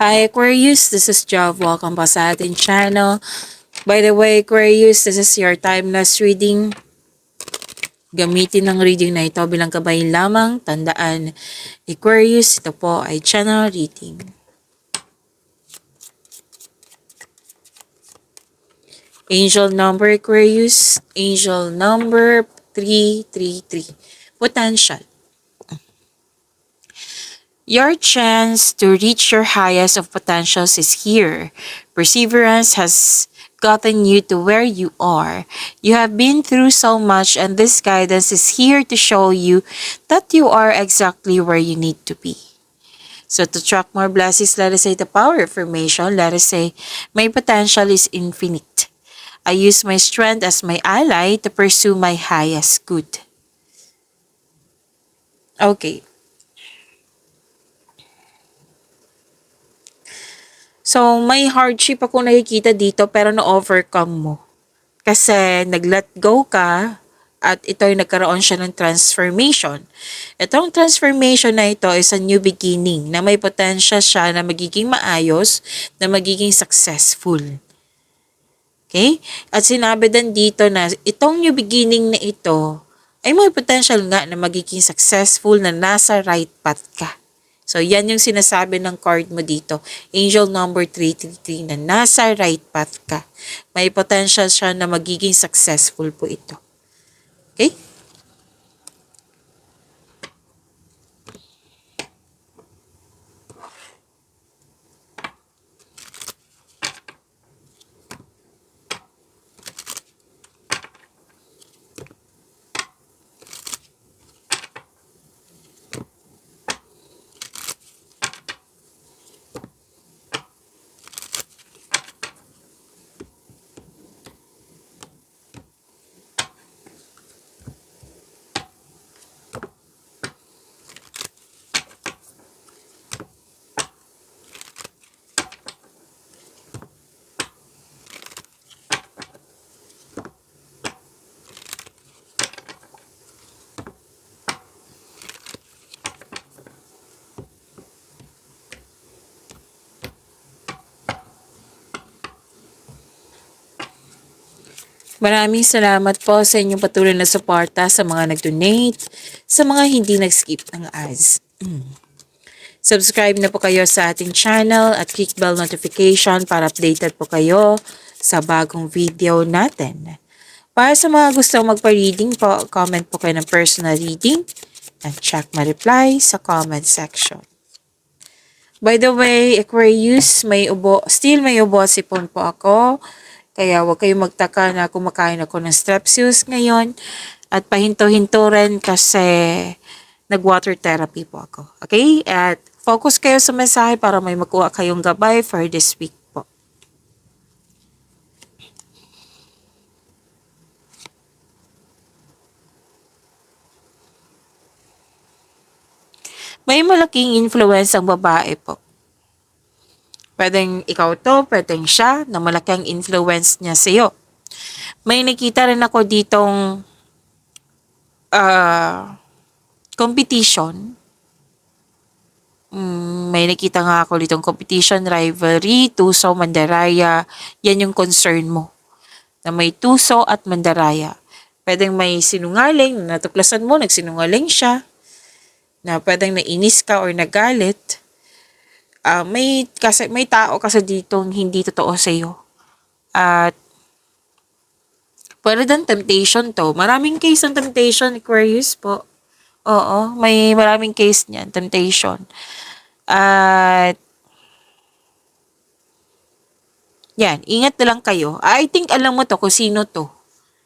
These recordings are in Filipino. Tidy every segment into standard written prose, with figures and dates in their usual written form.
Hi Aquarius, this is Jav. Welcome pa sa ating channel. By the way, Aquarius, this is your timeless reading. Gamitin ng reading na ito bilang kabayan lamang. Tandaan, Aquarius, ito po ay channel reading. Angel number Aquarius, angel number 333. Potential. Your chance to reach your highest of potentials is here. Perseverance has gotten you to where you are. You have been through so much, and this guidance is here to show you that you are exactly where you need to be. So to track more blessings, let us say the power affirmation. Let us say, my potential is infinite. I use my strength as my ally to pursue my highest good. Okay. So, may hardship ako nakikita dito pero na-overcome mo. Kasi nag-let go ka at ito ay nagkaroon siya ng transformation. Itong transformation na ito is a new beginning na may potential siya na magiging maayos, na magiging successful. Okay? At sinabi din dito na itong new beginning na ito ay may potential nga na magiging successful na nasa right path ka. So, yan yung sinasabi ng card mo dito. Angel number 333 na nasa right path ka. May potential siya na magiging successful po ito. Okay? Maraming salamat po sa inyong patuloy na suporta sa mga nag-donate, sa mga hindi nag-skip ng ads. Subscribe na po kayo sa ating channel at click bell notification para updated po kayo sa bagong video natin. Para sa mga gusto magpa-reading po, comment po kayo ng personal reading and check my reply sa comment section. By the way, Aquarius, still may ubo sipon po ako. Kaya huwag kayong magtaka na kumakain ako ng strepsils ngayon. At pahinto-hinto rin kasi nag-water therapy po ako. Okay? At focus kayo sa mensahe para may makuha kayong gabay for this week po. May malaking influence ang babae po. Pwedeng ikaw to, pwedeng siya, na malaking influence niya sa iyo. May nakita rin ako ditong competition. May nakita nga ako ditong competition, rivalry, tuso, mandaraya. Yan yung concern mo. Na may tuso at mandaraya. Pwedeng may sinungaling, natuklasan mo, nagsinungaling siya. Na pwedeng nainis ka or nagalit. May tao kasi ditong hindi totoo sa iyo. At pwede din temptation to. Maraming case ng temptation, Aquarius po. Oo, may maraming case niyan, temptation. At yan, ingat na lang kayo. I think alam mo to kung sino to.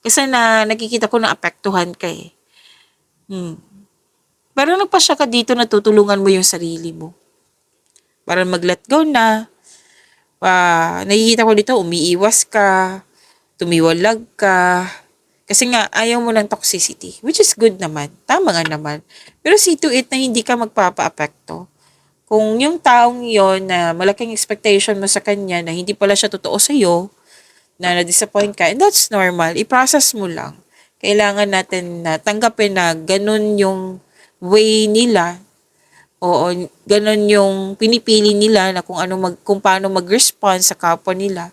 Kasi nakikita ko na apektuhan ka eh. Pero nagpasya ka dito na tutulungan mo yung sarili mo. Para mag-let go na. Nakikita ko dito, umiiwas ka, tumiwalag ka. Kasi nga, ayaw mo ng toxicity. Which is good naman. Tama nga naman. Pero see to it na hindi ka magpapa-apekto. Kung yung taong yon na malaking expectation mo sa kanya na hindi pala siya totoo sa'yo, na na-disappoint ka, and that's normal. I-process mo lang. Kailangan natin na tanggapin na ganun yung way nila Oo, ganun yung pinipili nila na kung paano mag-respond sa kapwa nila.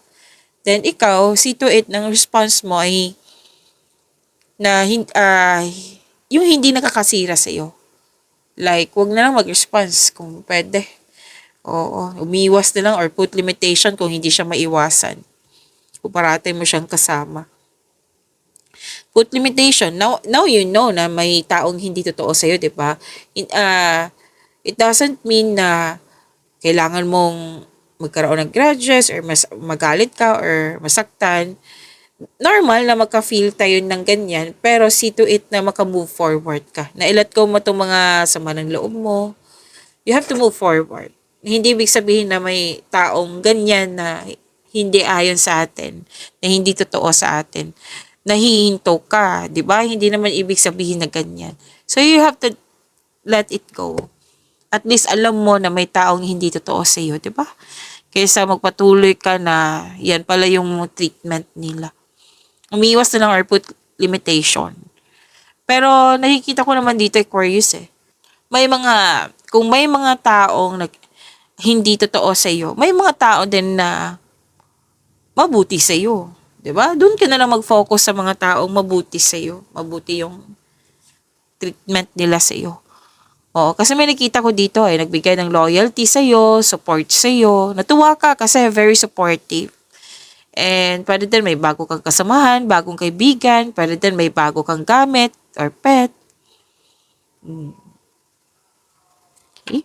Then ikaw, see to it ng response mo ay na yung hindi nakakasira sa iyo. Like, wag na lang mag-response kung pwede. Oo, umiwas na lang or put limitation kung hindi siya maiwasan. Kung parate mo siyang kasama. Put limitation. Now you know na may taong hindi totoo sa'yo, di ba? It doesn't mean na kailangan mong magkaroon ng grudges or magalit ka or masaktan. Normal na magka-feel tayo ng ganyan, pero see to it na maka-move forward ka. Na ilat ko mo itong mga sama ng loob mo. You have to move forward. Hindi ibig sabihin na may taong ganyan na hindi ayon sa atin, na hindi totoo sa atin. Nahihinto ka, di ba? Hindi naman ibig sabihin na ganyan. So you have to let it go. At least alam mo na may taong hindi totoo sa iyo, di ba? Kaysa magpatuloy ka na yan pala yung treatment nila. Umiiwas na lang or put limitation. Pero nakikita ko naman dito Aquarius kung may mga taong hindi totoo sa iyo, may mga tao din na mabuti sa iyo. 'Di ba? Doon ka na lang mag-focus sa mga taong mabuti sa iyo. Mabuti yung treatment nila sa iyo. Oo, kasi may nakita ko dito nagbigay ng loyalty sa iyo, support sa iyo. Natuwa ka kasi very supportive. And pwede din may bago kang kasamahan, bagong kaibigan, pwede din may bago kang gamit or pet. Okay?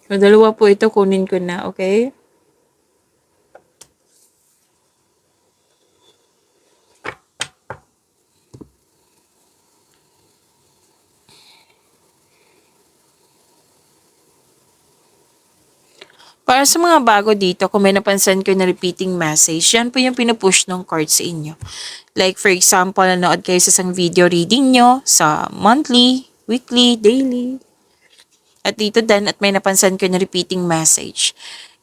Dalawa po ito, kunin ko na, okay? Para sa mga bago dito, kung may napansin ko na repeating message, yan po yung pinupush ng card sa inyo. Like for example, nanood kayo sa isang video reading nyo sa monthly, weekly, daily. At dito din, at may napansin ko na repeating message.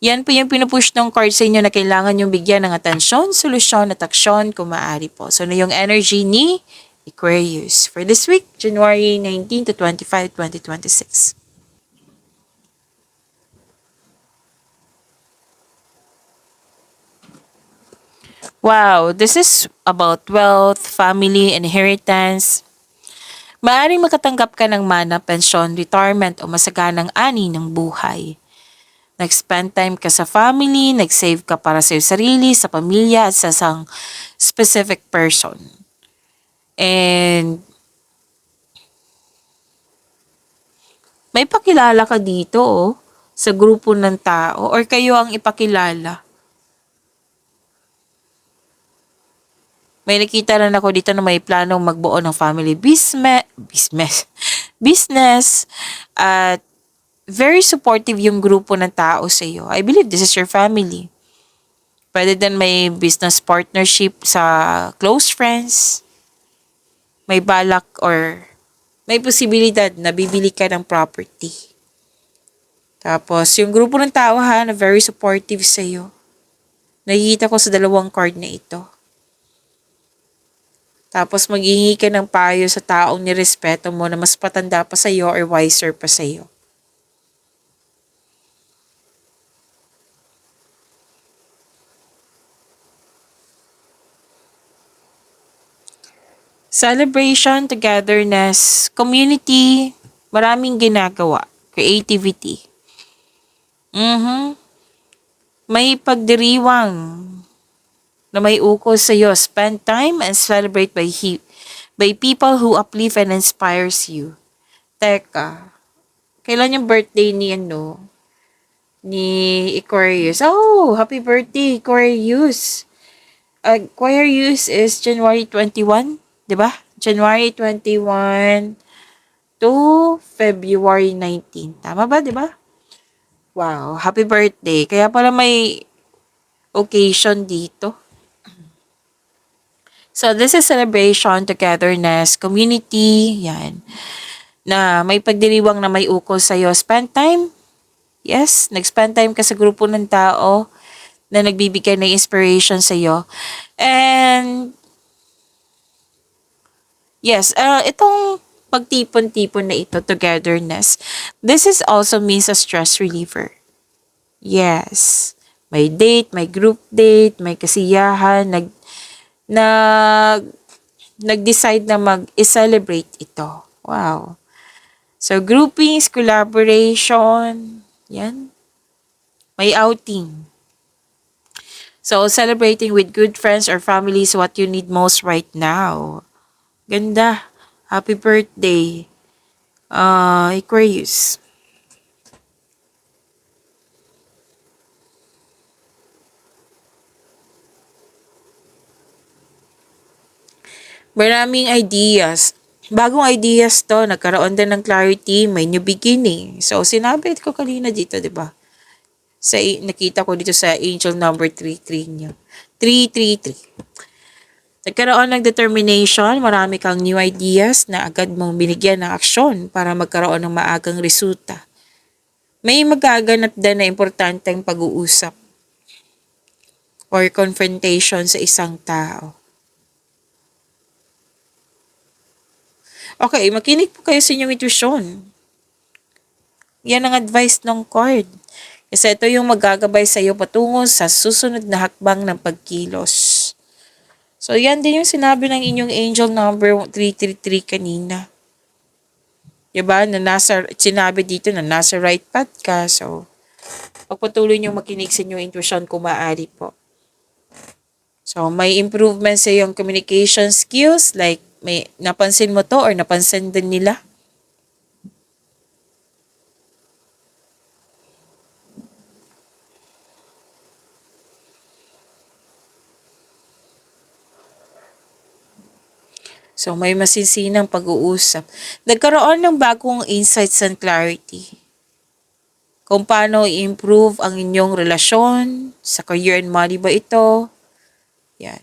Yan po yung pinupush ng card sa inyo na kailangan yung bigyan ng atensyon, solusyon at aksyon kung maaari po. So, na yung energy ni Aquarius for this week, January 19 to 25, 2026. Wow, this is about wealth, family, inheritance. Maaring makatanggap ka ng mana, pensyon, retirement o masaganang ani ng buhay. Nag-spend time ka sa family, nag-save ka para sa sarili, sa pamilya at sa isang specific person. And may pakilala ka dito sa grupo ng tao or kayo ang ipakilala. May nakita rin ako dito na may planong magbuo ng family business, at very supportive yung grupo ng tao sa iyo. I believe this is your family. Pwede din may business partnership sa close friends. May balak or may posibilidad na bibili ka ng property. Tapos, yung grupo ng tao na very supportive sa iyo. Nakikita ko sa dalawang card na ito. Tapos maghihingi ka ng payo sa taong nirespeto mo na mas patanda pa sa iyo or wiser pa sa iyo. Celebration, togetherness, community, maraming ginagawa, creativity. May pagdiriwang na may ukol sa iyo. Spend time and celebrate by people who uplift and inspires you. Teka, kailan yung birthday ni Aquarius? Oh, happy birthday, Aquarius. Aquarius is January 21, 'di ba? January 21 to February 19. Tama ba, 'di ba? Wow, happy birthday. Kaya pala may occasion dito. So, this is celebration, togetherness, community, yan. Na may pagdiriwang na may ukol sa'yo. Spend time. Yes, nag-spend time ka sa grupo ng tao na nagbibigay ng inspiration sa'yo. And, yes, itong pagtipon-tipon na ito, togetherness, this is also means a stress reliever. Yes. May date, may group date, may kasiyahan, nag, nag-decide na mag-celebrate ito. Wow. So, groupings, collaboration, yan. May outing. So, celebrating with good friends or family is what you need most right now. Ganda. Happy birthday. Aquarius. Maraming ideas. Bagong ideas to, nagkaroon din ng clarity, may new beginning. So, sinabi ko kanina dito, di ba? Nakita ko dito sa angel number 33 niyo. 333. Nagkaroon ng determination, marami kang new ideas na agad mong binigyan ng aksyon para magkaroon ng maagang resulta. May magaganap din na importanteng pag-uusap or confrontation sa isang tao. Okay, makinig po kayo sa inyong intuition. Yan ang advice ng card. Kasi ito yung magagabay sa iyo patungo sa susunod na hakbang ng pagkilos. So, yan din yung sinabi ng inyong angel number 333 kanina. Diba? Sinabi dito na nasa right path ka. So, pagpatuloy nyo makinig sa inyong intuition kung maaari po. So, may improvement sa iyong communication skills, like may napansin mo to or napansin din nila. So, may masisinang pag-uusap. Nagkaroon ng bagong insights and clarity. Kung paano i-improve ang inyong relasyon, sa career and money ba ito? Yan.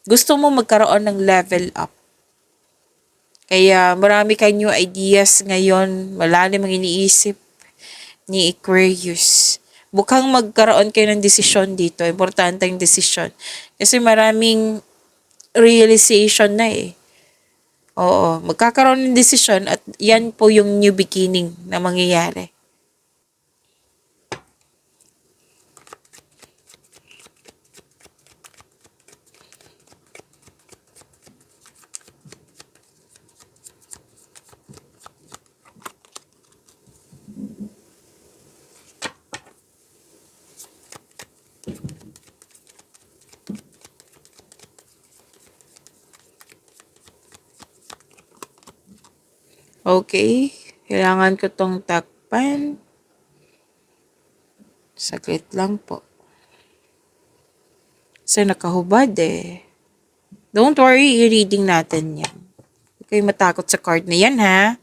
Gusto mo magkaroon ng level up. Kaya marami kayong new ideas ngayon, malalim ang iniisip ni Aquarius. Bukang magkaroon kayo ng desisyon dito, importante yung desisyon. Kasi maraming realization na eh. Oo, magkakaroon ng desisyon at yan po yung new beginning na mangyayari. Okay, kailangan ko tong takpan. Saglit lang po. Kasi nakahubad eh. Don't worry, i-reading natin yan. Huwag kayo matakot sa card na yan ha.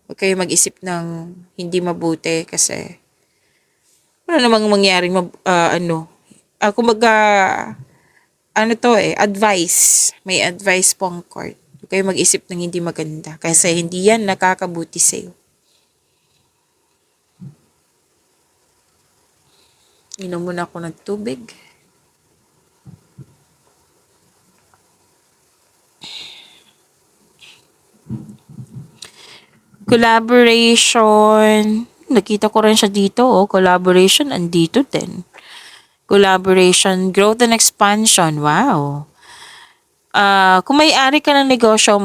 Huwag kayo mag-isip ng hindi mabuti kasi wala namang mangyaring kumbaga, advice. May advice pong card. Huwag kayo mag-isip ng hindi maganda kasi hindi yan nakakabuti sa'yo. Inom muna ako ng tubig. Collaboration. Nakita ko rin siya dito. Collaboration, andito din. Collaboration, growth and expansion. Wow. Kung may-ari ka ng negosyo,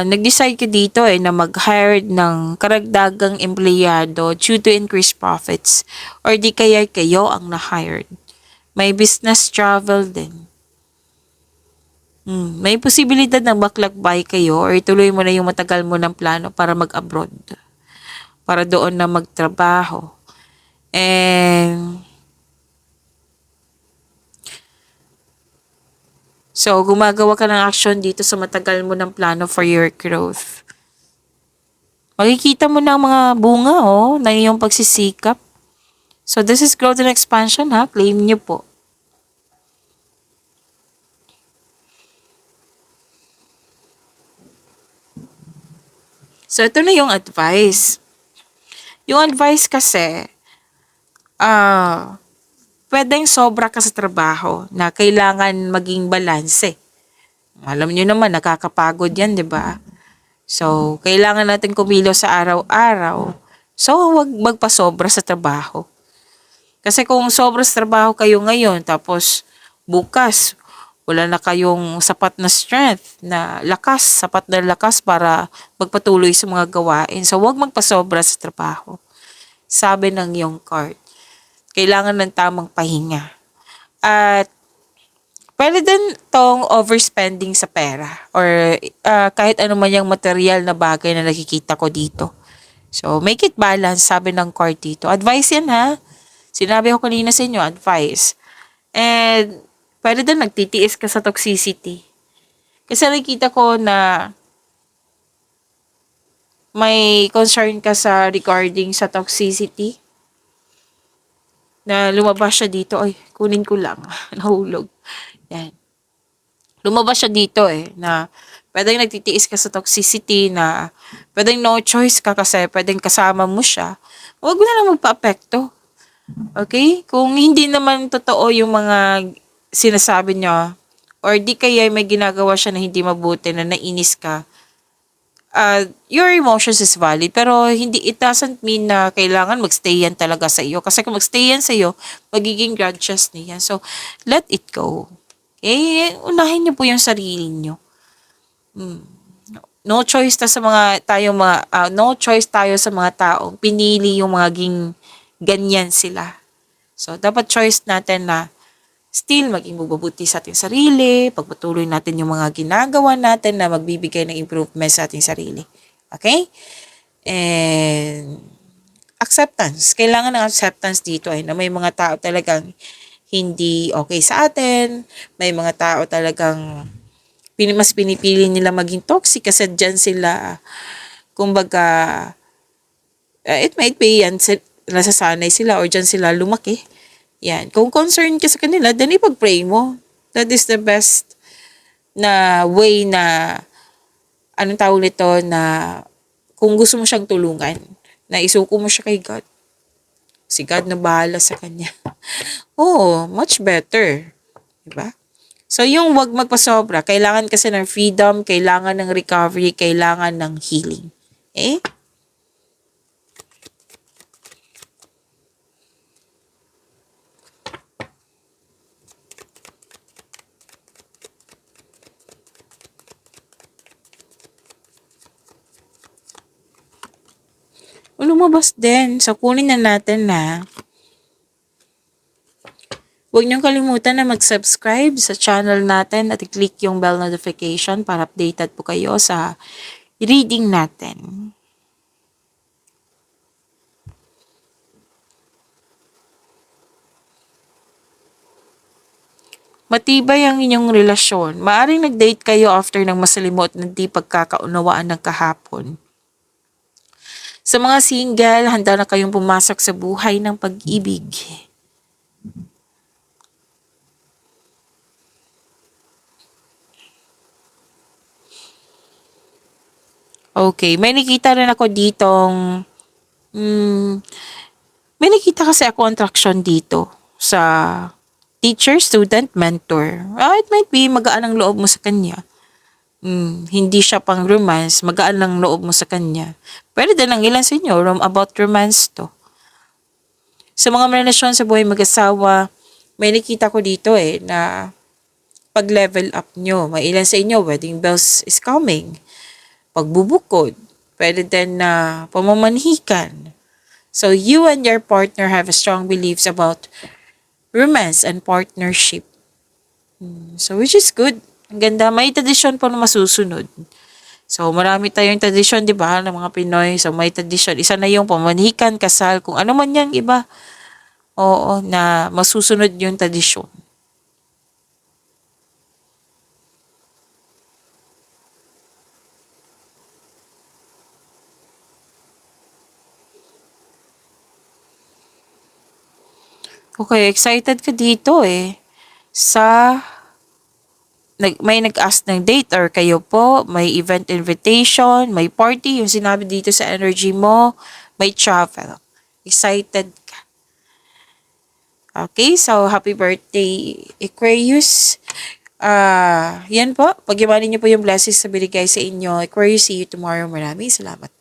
nag-decide ka dito na mag-hire ng karagdagang empleyado due to increased profits or di kaya kayo ang na-hired. May business travel din. May posibilidad ng baklakbay kayo or ituloy mo na yung matagal mo ng plano para mag-abroad. Para doon na magtrabaho. And so, gumagawa ka ng action dito sa matagal mo ng plano for your growth. Makikita mo na ang mga bunga, na iyong pagsisikap. So, this is growth and expansion, ha? Claim nyo po. So, ito na yung advice. Yung advice kasi, ah, pwedeng sobra ka sa trabaho na kailangan maging balanse. Alam niyo naman, nakakapagod yan, di ba? So, kailangan natin kumilos sa araw-araw. So, huwag magpasobra sa trabaho. Kasi kung sobra sa trabaho kayo ngayon, tapos bukas, wala na kayong sapat na strength, na lakas, sapat na lakas para magpatuloy sa mga gawain. So, huwag magpasobra sa trabaho. Sabi ng iyong card, kailangan ng tamang pahinga. At pwede din tong overspending sa pera or kahit ano man yung material na bagay na nakikita ko dito. So, make it balance, sabi ng card dito. Advice yan ha. Sinabi ko kanina sa inyo, advice. And, pwede din nagtitiis ka sa toxicity. Kasi nakikita ko na may concern ka sa regarding sa toxicity. Na lumabas siya dito. Ay, kunin ko lang. Nahulog. Yan. Lumabas siya dito na pwedeng nagtitiis ka sa toxicity na pwedeng no choice ka kasi pwedeng kasama mo siya. Huwag mo na lang magpa-apekto. Okay? Kung hindi naman totoo yung mga sinasabi niya or di kaya may ginagawa siya na hindi mabuti na nainis ka, your emotions is valid pero hindi, it doesn't mean na kailangan magstay yan talaga sa iyo. Kasi kung magstay yan sa iyo, magiging grudges niya. So, let it go. Okay? Unahin niyo po yung sarili niyo. No choice no choice tayo sa mga taong pinili yung maging ganyan sila. So, dapat choice natin na still maging mabubuti sa ating sarili, pagpatuloy natin yung mga ginagawa natin na magbibigay ng improvement sa ating sarili. Okay? And acceptance. Kailangan ng acceptance dito na may mga tao talagang hindi okay sa atin, may mga tao talagang mas pinipili nila maging toxic kasi dyan sila, kumbaga, it might be yan, nasasanay sila or dyan sila lumaki. Yan. Kung concerned ka sa kanila, then ipag-pray mo. That is the best na way na, anong tawag nito, na kung gusto mo siyang tulungan, na isuko mo siya kay God. Si God na bahala sa kanya. Oh, much better. Diba? So, yung wag magpasobra, kailangan kasi ng freedom, kailangan ng recovery, kailangan ng healing. Okay? Lumabas din. So, kunin na natin na huwag niyong kalimutan na mag-subscribe sa channel natin at i-click yung bell notification para updated po kayo sa reading natin. Matibay ang inyong relasyon. Maaring nag-date kayo after ng masalimot na di pagkakaunawaan ng kahapon. Sa mga single, handa na kayong pumasok sa buhay ng pag-ibig. Okay, may nakita rin ako ditong, may nakita kasi ako attraction dito sa teacher, student, mentor. It might be magaan ang loob mo sa kanya. Hindi siya pang romance, magaan lang loob mo sa kanya. Pwede din ang ilan sa inyo, about romance to. Sa mga relasyon sa buhay mag-asawa, may nakita ko dito na pag-level up nyo. May ilan sa inyo, wedding bells is coming. Pagbubukod, pwede din na pamamanhikan. So, you and your partner have strong beliefs about romance and partnership. So, which is good. Ang ganda. May tradisyon po na masusunod. So, marami tayong tradisyon, di ba, ng mga Pinoy. So, may tradisyon. Isa na yung pamanhikan, kasal, kung ano man yung iba. Oo, na masusunod yung tradisyon. Okay, excited ka dito sa may nag-ask ng date or kayo po, may event invitation, may party, yung sinabi dito sa energy mo, may travel. Excited ka. Okay, so happy birthday, Aquarius. Yan po. Pagyawanin niyo po yung blessings na binigay sa inyo. Aquarius, see you tomorrow. Maraming salamat.